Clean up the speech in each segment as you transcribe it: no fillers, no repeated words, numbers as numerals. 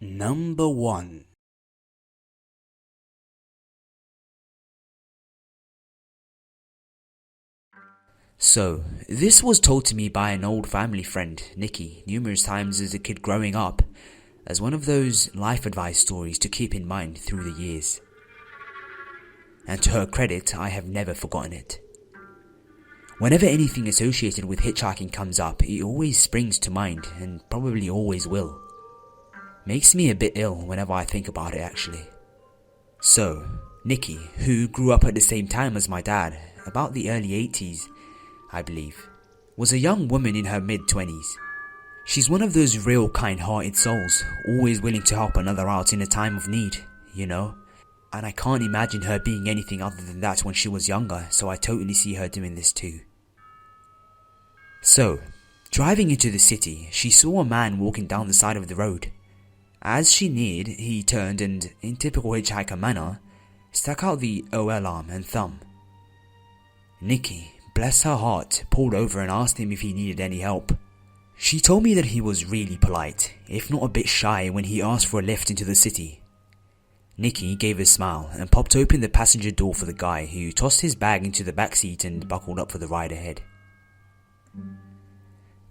Number 1. So, this was told to me by an old family friend, Nikki, numerous times as a kid growing up, as one of those life advice stories to keep in mind through the years. And to her credit, I have never forgotten it. Whenever anything associated with hitchhiking comes up, it always springs to mind, and probably always will. Makes me a bit ill whenever I think about it actually. So, Nikki, who grew up at the same time as my dad, about the early 80s, I believe, was a young woman in her mid-20s. She's one of those real kind-hearted souls, always willing to help another out in a time of need, you know? And I can't imagine her being anything other than that when she was younger, so I totally see her doing this too. So, driving into the city, she saw a man walking down the side of the road. As she neared, he turned and, in typical hitchhiker manner, stuck out the OL arm and thumb. Nikki, bless her heart, pulled over and asked him if he needed any help. She told me that he was really polite, if not a bit shy, when he asked for a lift into the city. Nikki gave a smile and popped open the passenger door for the guy, who tossed his bag into the back seat and buckled up for the ride ahead.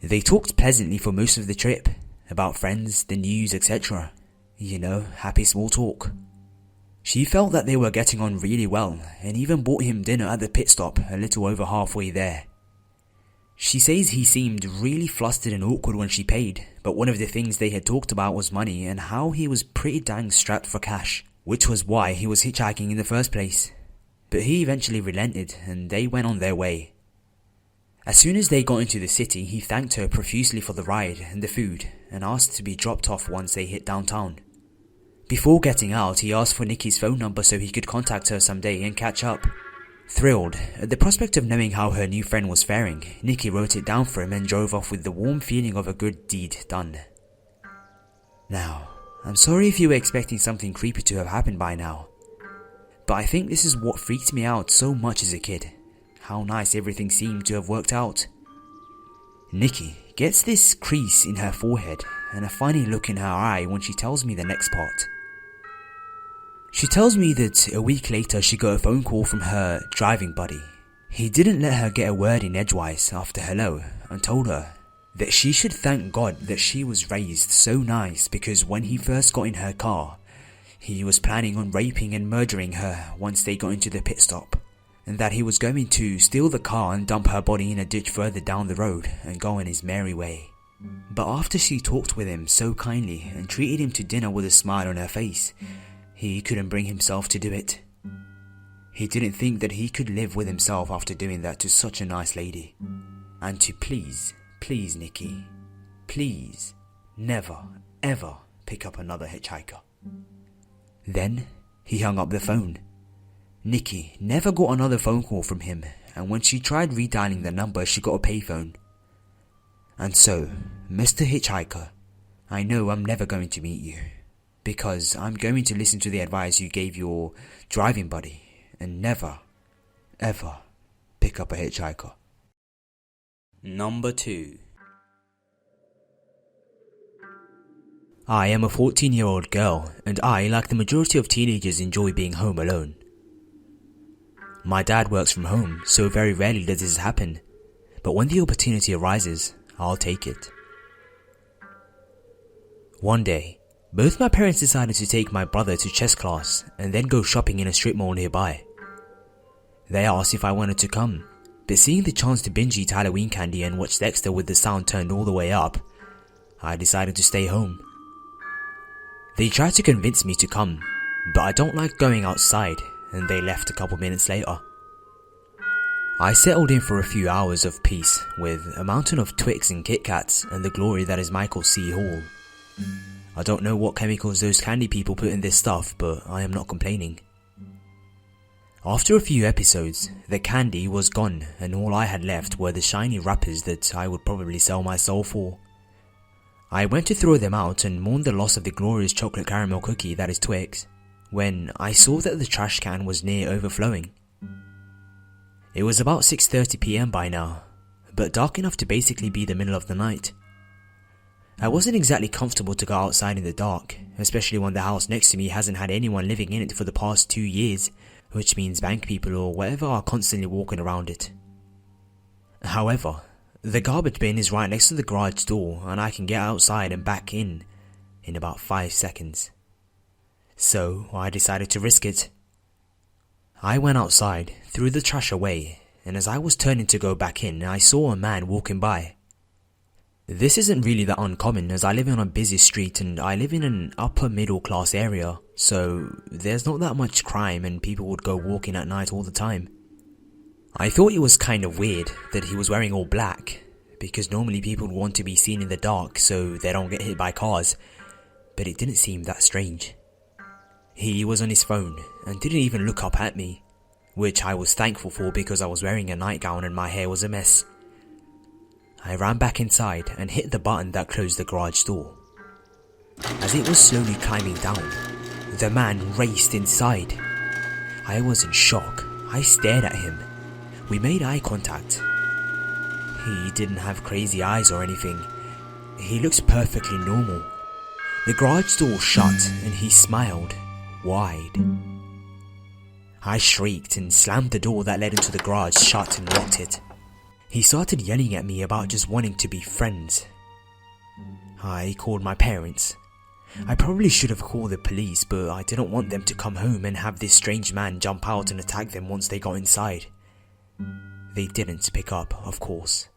They talked pleasantly for most of the trip, about friends, the news, etc. You know, happy small talk. She felt that they were getting on really well and even bought him dinner at the pit stop a little over halfway there. She says he seemed really flustered and awkward when she paid, but one of the things they had talked about was money and how he was pretty dang strapped for cash, which was why he was hitchhiking in the first place. But he eventually relented and they went on their way. As soon as they got into the city, he thanked her profusely for the ride and the food and asked to be dropped off once they hit downtown. Before getting out, he asked for Nikki's phone number so he could contact her someday and catch up. Thrilled at the prospect of knowing how her new friend was faring, Nikki wrote it down for him and drove off with the warm feeling of a good deed done. Now, I'm sorry if you were expecting something creepy to have happened by now, but I think this is what freaked me out so much as a kid. How nice everything seemed to have worked out. Nikki gets this crease in her forehead and a funny look in her eye when she tells me the next part. She tells me that a week later she got a phone call from her driving buddy. He didn't let her get a word in edgewise after hello and told her that she should thank God that she was raised so nice, because when he first got in her car, he was planning on raping and murdering her once they got into the pit stop, and that he was going to steal the car and dump her body in a ditch further down the road and go on his merry way. But after she talked with him so kindly and treated him to dinner with a smile on her face, he couldn't bring himself to do it. He didn't think that he could live with himself after doing that to such a nice lady. And to please Nikki, please never ever pick up another hitchhiker. Then he hung up the phone. Nikki never got another phone call from him, and when she tried redialing the number, she got a payphone. And so, Mr. Hitchhiker, I know I'm never going to meet you, because I'm going to listen to the advice you gave your driving buddy and never, ever pick up a hitchhiker. Number 2. I am a 14-year-old girl, and I, like the majority of teenagers, enjoy being home alone. My dad works from home, so very rarely does this happen, but when the opportunity arises, I'll take it. One day, both my parents decided to take my brother to chess class and then go shopping in a strip mall nearby. They asked if I wanted to come, but seeing the chance to binge eat Halloween candy and watch Dexter with the sound turned all the way up, I decided to stay home. They tried to convince me to come, but I don't like going outside, and they left a couple minutes later. I settled in for a few hours of peace with a mountain of Twix and Kit Kats and the glory that is Michael C. Hall. I don't know what chemicals those candy people put in this stuff, but I am not complaining. After a few episodes, the candy was gone and all I had left were the shiny wrappers that I would probably sell my soul for. I went to throw them out and mourn the loss of the glorious chocolate caramel cookie that is Twix, when I saw that the trash can was near overflowing. It was about 6:30 PM by now, but dark enough to basically be the middle of the night. I wasn't exactly comfortable to go outside in the dark, especially when the house next to me hasn't had anyone living in it for the past 2 years, which means bank people or whatever are constantly walking around it. However, the garbage bin is right next to the garage door and I can get outside and back in about 5 seconds. So I decided to risk it. I went outside, threw the trash away, and as I was turning to go back in, I saw a man walking by. This isn't really that uncommon as I live on a busy street and I live in an upper middle class area, so there's not that much crime and people would go walking at night all the time. I thought it was kind of weird that he was wearing all black, because normally people would want to be seen in the dark so they don't get hit by cars, but it didn't seem that strange. He was on his phone and didn't even look up at me, which I was thankful for because I was wearing a nightgown and my hair was a mess. I ran back inside and hit the button that closed the garage door. As it was slowly climbing down, the man raced inside. I was in shock. I stared at him. We made eye contact. He didn't have crazy eyes or anything. He looked perfectly normal. The garage door shut and he smiled wide. I shrieked and slammed the door that led into the garage shut and locked it. He started yelling at me about just wanting to be friends. I called my parents. I probably should have called the police, but I didn't want them to come home and have this strange man jump out and attack them once they got inside. They didn't pick up, of course.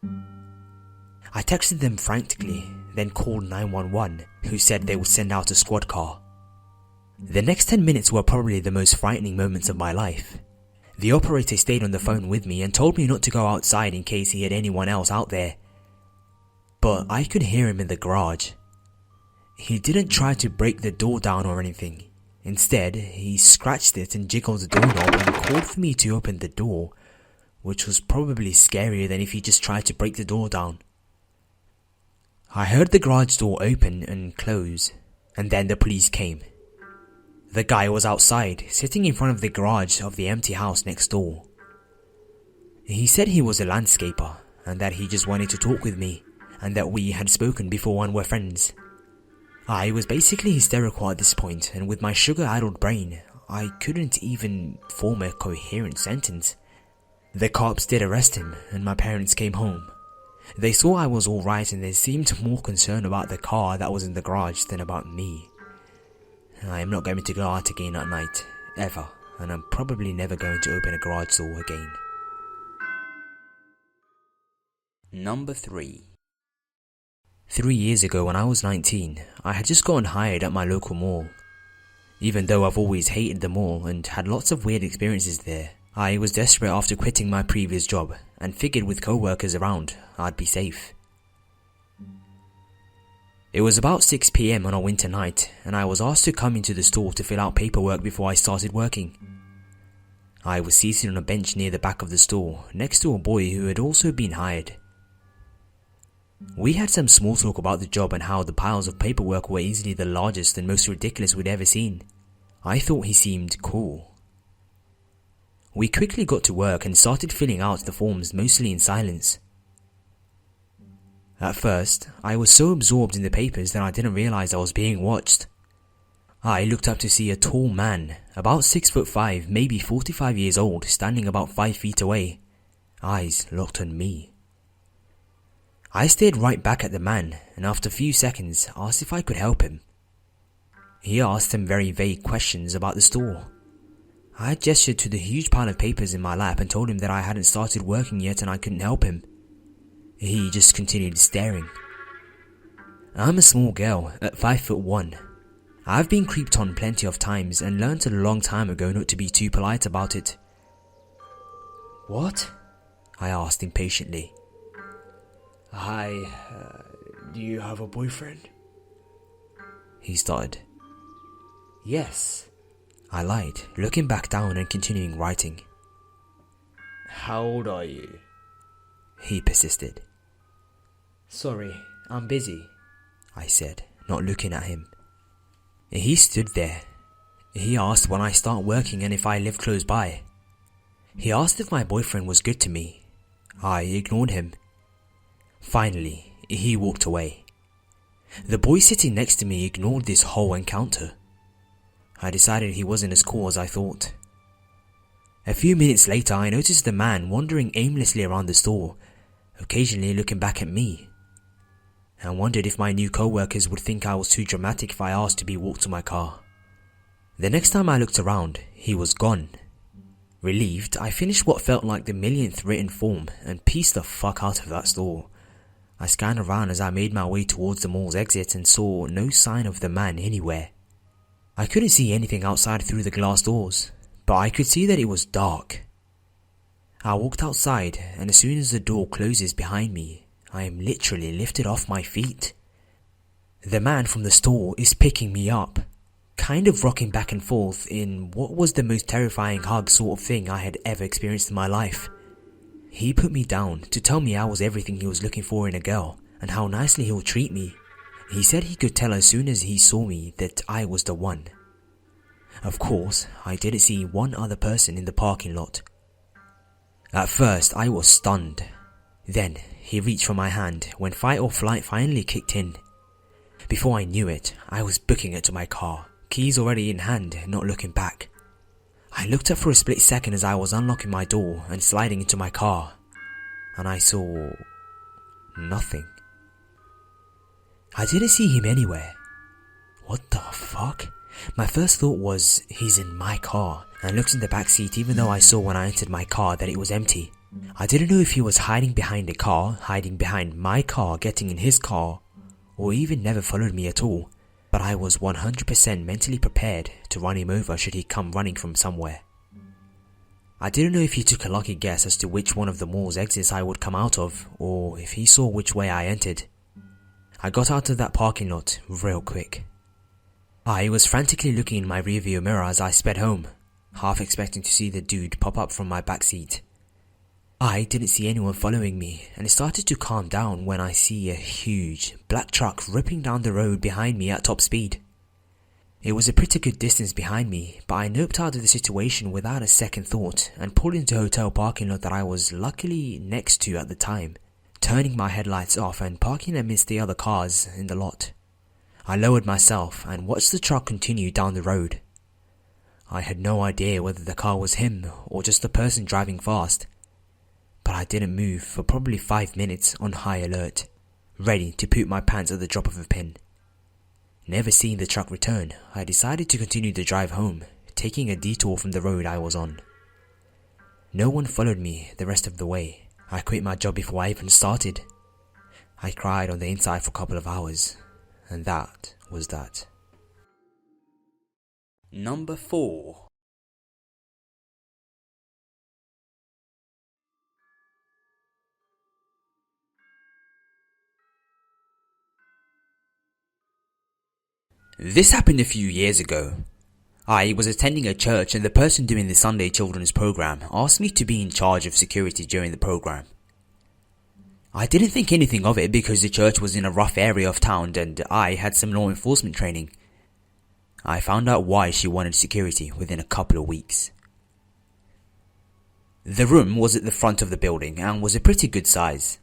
I texted them frantically, then called 911, who said they would send out a squad car. The next 10 minutes were probably the most frightening moments of my life. The operator stayed on the phone with me and told me not to go outside in case he had anyone else out there. But I could hear him in the garage. He didn't try to break the door down or anything. Instead, he scratched it and jiggled the doorknob and called for me to open the door, which was probably scarier than if he just tried to break the door down. I heard the garage door open and close, and then the police came. The guy was outside, sitting in front of the garage of the empty house next door. He said he was a landscaper, and that he just wanted to talk with me, and that we had spoken before and were friends. I was basically hysterical at this point, and with my sugar-addled brain, I couldn't even form a coherent sentence. The cops did arrest him, and my parents came home. They saw I was alright and they seemed more concerned about the car that was in the garage than about me. I am not going to go out again at night, ever, and I'm probably never going to open a garage door again. Number 3. 3 years ago when I was 19, I had just gotten hired at my local mall. Even though I've always hated the mall and had lots of weird experiences there, I was desperate after quitting my previous job and figured with co-workers around, I'd be safe. It was about 6 PM on a winter night and I was asked to come into the store to fill out paperwork before I started working. I was seated on a bench near the back of the store next to a boy who had also been hired. We had some small talk about the job and how the piles of paperwork were easily the largest and most ridiculous we'd ever seen. I thought he seemed cool. We quickly got to work and started filling out the forms mostly in silence. At first, I was so absorbed in the papers that I didn't realize I was being watched. I looked up to see a tall man, about 6'5", maybe 45 years old, standing about 5 feet away, eyes locked on me. I stared right back at the man and after a few seconds asked if I could help him. He asked some very vague questions about the store. I gestured to the huge pile of papers in my lap and told him that I hadn't started working yet and I couldn't help him. He just continued staring. I'm a small girl at 5'1". I've been creeped on plenty of times and learnt a long time ago not to be too polite about it. What? I asked impatiently. Hi, do you have a boyfriend? He started. Yes, I lied, looking back down and continuing writing. How old are you? He persisted. Sorry, I'm busy, I said, not looking at him. He stood there. He asked when I start working and if I live close by. He asked if my boyfriend was good to me. I ignored him. Finally, he walked away. The boy sitting next to me ignored this whole encounter. I decided he wasn't as cool as I thought. A few minutes later, I noticed the man wandering aimlessly around the store, occasionally looking back at me. I wondered if my new co-workers would think I was too dramatic if I asked to be walked to my car. The next time I looked around, he was gone. Relieved, I finished what felt like the millionth written form and pieced the fuck out of that store. I scanned around as I made my way towards the mall's exit and saw no sign of the man anywhere. I couldn't see anything outside through the glass doors, but I could see that it was dark. I walked outside, and as soon as the door closes behind me, I am literally lifted off my feet. The man from the store is picking me up, kind of rocking back and forth in what was the most terrifying hug sort of thing I had ever experienced in my life. He put me down to tell me I was everything he was looking for in a girl and how nicely he would treat me. He said he could tell as soon as he saw me that I was the one. Of course, I didn't see one other person in the parking lot. At first, I was stunned. Then, he reached for my hand when fight or flight finally kicked in. Before I knew it, I was booking it to my car, keys already in hand, not looking back. I looked up for a split second as I was unlocking my door and sliding into my car, and I saw nothing. I didn't see him anywhere. What the fuck? My first thought was, he's in my car, and looked in the back seat even though I saw when I entered my car that it was empty. I didn't know if he was hiding behind a car, hiding behind my car, getting in his car, or even never followed me at all. But I was 100% mentally prepared to run him over should he come running from somewhere. I didn't know if he took a lucky guess as to which one of the mall's exits I would come out of, or if he saw which way I entered. I got out of that parking lot real quick. I was frantically looking in my rearview mirror as I sped home, half expecting to see the dude pop up from my backseat. I didn't see anyone following me, and it started to calm down when I see a huge black truck ripping down the road behind me at top speed. It was a pretty good distance behind me, but I noped out of the situation without a second thought and pulled into a hotel parking lot that I was luckily next to at the time, turning my headlights off and parking amidst the other cars in the lot. I lowered myself and watched the truck continue down the road. I had no idea whether the car was him or just the person driving fast. But I didn't move for probably 5 minutes on high alert, ready to poop my pants at the drop of a pin. Never seeing the truck return, I decided to continue the drive home, taking a detour from the road I was on. No one followed me the rest of the way. I quit my job before I even started. I cried on the inside for a couple of hours, and that was that. Number 4. This happened a few years ago. I was attending a church and the person doing the Sunday children's program asked me to be in charge of security during the program. I didn't think anything of it because the church was in a rough area of town and I had some law enforcement training. I found out why she wanted security within a couple of weeks. The room was at the front of the building and was a pretty good size.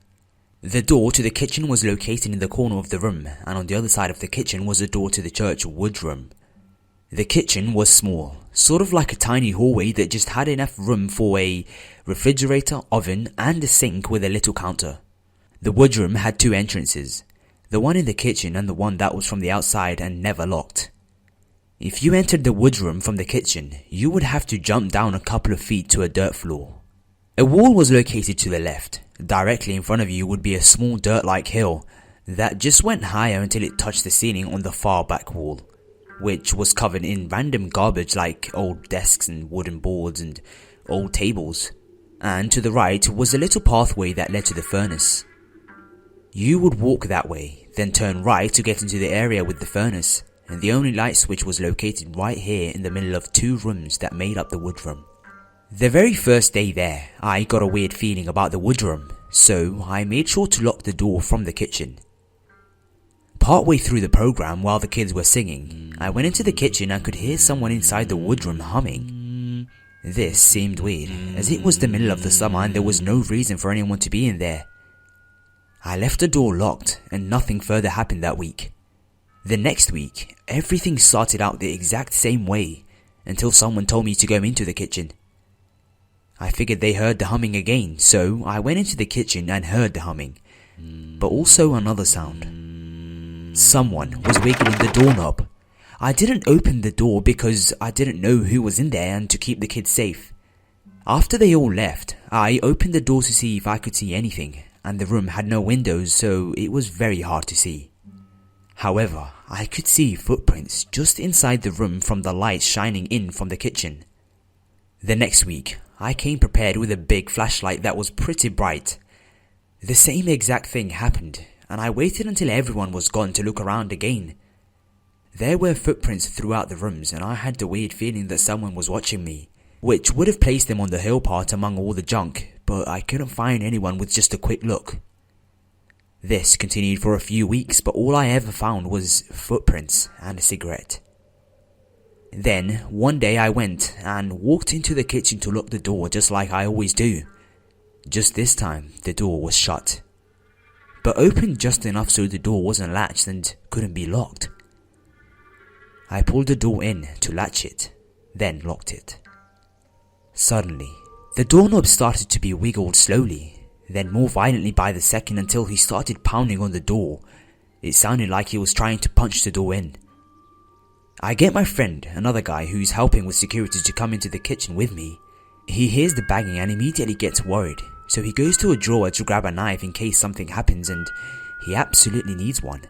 The door to the kitchen was located in the corner of the room, and on the other side of the kitchen was a door to the church woodroom. The kitchen was small, sort of like a tiny hallway that just had enough room for a refrigerator, oven, and a sink with a little counter. The woodroom had 2 entrances, the one in the kitchen and the one that was from the outside and never locked. If you entered the woodroom from the kitchen, you would have to jump down a couple of feet to a dirt floor. A wall was located to the left. Directly in front of you would be a small dirt-like hill that just went higher until it touched the ceiling on the far back wall, which was covered in random garbage like old desks and wooden boards and old tables. And to the right was a little pathway that led to the furnace. You would walk that way, then turn right to get into the area with the furnace, and the only light switch was located right here in the middle of 2 rooms that made up the woodroom. The very first day there, I got a weird feeling about the woodroom, so I made sure to lock the door from the kitchen. Partway through the program, while the kids were singing, I went into the kitchen and could hear someone inside the woodroom humming. This seemed weird, as it was the middle of the summer and there was no reason for anyone to be in there. I left the door locked and nothing further happened that week. The next week, everything started out the exact same way until someone told me to go into the kitchen. I figured they heard the humming again, so I went into the kitchen and heard the humming, but also another sound. Someone was wiggling the doorknob. I didn't open the door because I didn't know who was in there and to keep the kids safe. After they all left, I opened the door to see if I could see anything, and the room had no windows, so it was very hard to see. However, I could see footprints just inside the room from the lights shining in from the kitchen. The next week, I came prepared with a big flashlight that was pretty bright. The same exact thing happened, and I waited until everyone was gone to look around again. There were footprints throughout the rooms, and I had the weird feeling that someone was watching me, which would have placed them on the hill part among all the junk, but I couldn't find anyone with just a quick look. This continued for a few weeks, but all I ever found was footprints and a cigarette. Then, one day I went and walked into the kitchen to lock the door just like I always do. Just this time, the door was shut, but opened just enough so the door wasn't latched and couldn't be locked. I pulled the door in to latch it, then locked it. Suddenly, the doorknob started to be wiggled slowly, then more violently by the second until he started pounding on the door. It sounded like he was trying to punch the door in. I get my friend, another guy who's helping with security, to come into the kitchen with me. He hears the banging and immediately gets worried, so he goes to a drawer to grab a knife in case something happens, and he absolutely needs one.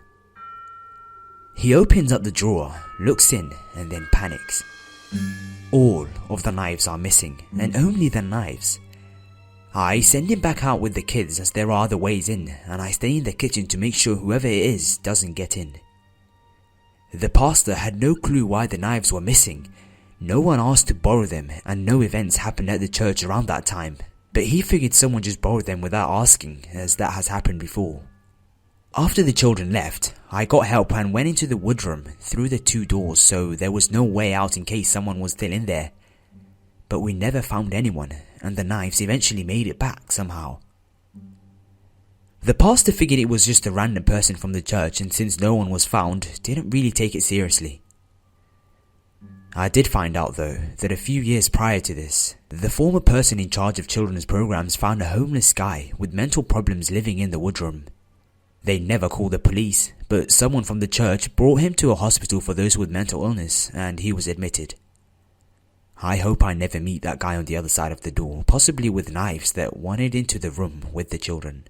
He opens up the drawer, looks in, and then panics. All of the knives are missing, and only the knives. I send him back out with the kids as there are other ways in, and I stay in the kitchen to make sure whoever it is doesn't get in. The pastor had no clue why the knives were missing. No one asked to borrow them, and no events happened at the church around that time, but he figured someone just borrowed them without asking, as that has happened before. After the children left, I got help and went into the woodroom through the 2 doors, so there was no way out in case someone was still in there. But we never found anyone, and the knives eventually made it back somehow. The pastor figured it was just a random person from the church, and since no one was found, didn't really take it seriously. I did find out though, that a few years prior to this, the former person in charge of children's programs found a homeless guy with mental problems living in the woodroom. They never called the police, but someone from the church brought him to a hospital for those with mental illness, and he was admitted. I hope I never meet that guy on the other side of the door, possibly with knives that wandered into the room with the children.